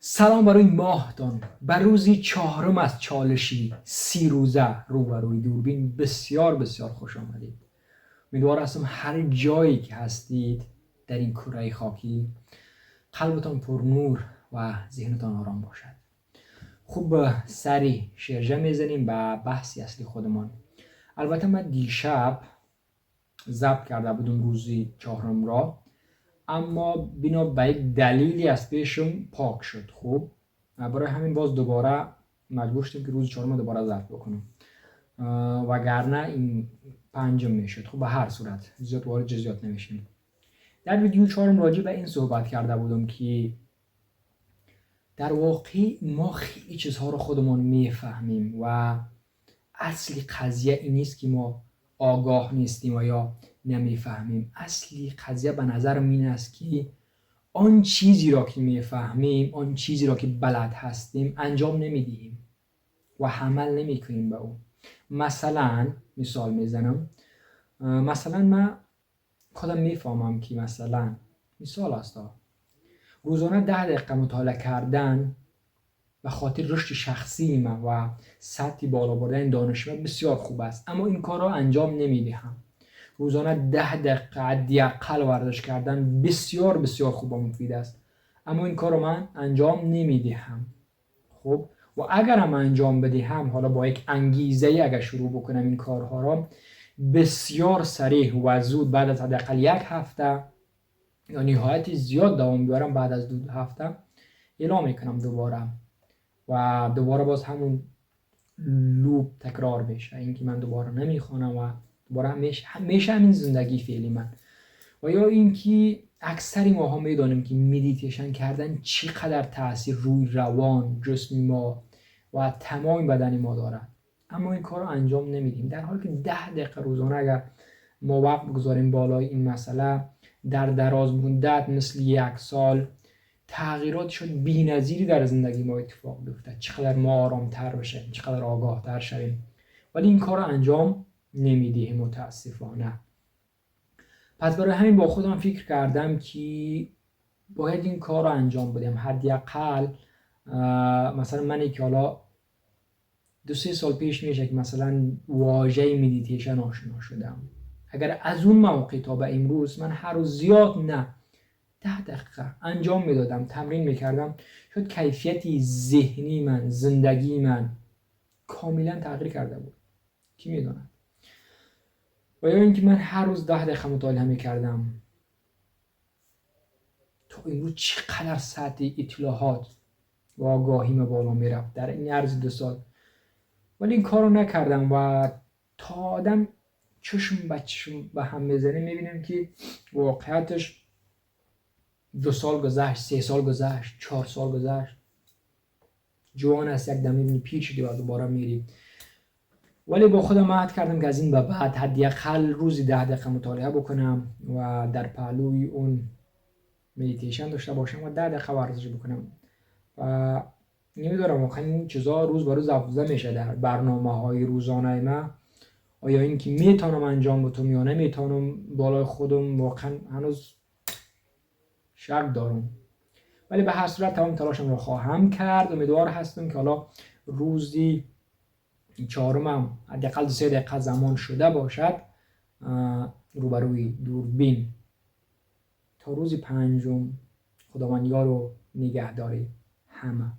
سلام برای ماهتان. بر روزی چهارم از چالشی 30 روزه روبروی دوربین بسیار بسیار خوش آمدید. امیدوار هستم هر جایی که هستید در این کره خاکی قلبتان پر نور و ذهنتان آرام باشد. خوب سری شرجه میزنیم به بحثی اصلی خودمان. البته من دیشب ضبط کرده بودم روزی چهارم را، اما بنا به یک دلیلی از پیشم پاک شد. خوب برای همین باز دوباره مجبور شدم که روز چهارم دوباره ضبط بکنم، وگرنه این پنجم میشد. خب به هر صورت زیاد وارد جزئیات نمیشیم. در ویدیو چهارم راجع به این صحبت کرده بودم که در واقع ما خیلی چیزها رو خودمون میفهمیم و اصلی قضیه این نیست که ما آگاه نیستیم و یا نمیفهمیم. اصلی قضیه به نظر این است که آن چیزی را که میفهمیم، آن چیزی را که بلد هستیم انجام نمیدیم و عمل نمیکنیم به اون. مثال میزنم. مثلا من خودم میفهمم که مثال است روزانه 10 دقیقه مطالعه کردن و خاطر رشد شخصی من و سطح بالا بردن دانش من بسیار خوب است، اما این کار را انجام نمیدهم. روزانه 10 دقیقه حداقل ورزش کردن بسیار بسیار خوب و مفید است، اما این کار را من انجام نمیدهم. خب و اگر هم انجام بدهم، حالا با یک انگیزه اگر شروع بکنم این کارها را، بسیار سریع و زود بعد از حداقل 1 هفته یا نهایت زیاد دوام بیارم، بعد از 2 هفته اعلام میکنم دوباره و دوباره باز همون لوپ تکرار میشه. اینکه من دوباره نمیخوانم و دوباره میشه همین زندگی فعلی من. و یا اینکه اکثری ماها میدانیم که مدیتیشن کردن چقدر تاثیر روی روان، جسم ما و تمام بدن ما دارد، اما این کار رو انجام نمیدیم. در حالی که 10 دقیقه روزانه اگر ما وقت بگذاریم بالای این مسئله، در دراز مدت مثل 1 سال تغییرات شد بی‌نظیری در زندگی ما اتفاق بیفته. چقدر ما آرامتر بشیم، چقدر آگاهتر شویم، ولی این کار رو انجام نمیدیم متاسفانه. پس برای همین با خودم فکر کردم که باید این کار رو انجام بدم. حداقل مثلا من که حالا 2-3 سال پیش میشه که مثلا واژه مدیتیشن آشنا شدم، اگر از اون موقع تا به امروز من هر روز زیاد نه 10 دقیقه انجام میدادم، تمرین میکردم، شاید کیفیت ذهنی من، زندگی من کاملا تغییر کرده بود. کی میدونه؟ و یا اینکه من هر روز 10 دقیقه مطالعه میکردم، تا امروز چقدر سطح اطلاعات و آگاهی ما بالا میرفت در این عرض 2 سال. ولی این کارو نکردم و تا آدم چشم به هم میزنه میبینم که واقعیتش 2 سال گذشت، 3 سال گذشت، 4 سال گذشت، جوان است، یک دم میبینی پیر شدی و دوباره میری. ولی با خودم عهد کردم که از این به بعد حداقل روزی 10 دقیقه مطالعه بکنم و در پهلوی اون مدیتیشن داشته باشم و 10 دقیقه ورزش بکنم. و نمیدونم واقعا این چیزا روز به روز افزوده میشه در برنامه‌های روزانه من. آیا این که میتونم انجام بدم یا نمیتونم بالای خودم واقعا هنوز شک دارم، ولی به هر صورت تمام تلاشم رو خواهم کرد. امیدوار هستم که حالا روزی چهارمم حداقل 3 دقیقه زمان شده باشد روبروی دوربین. تا روز 5 خداوند یار و نگهداری همه.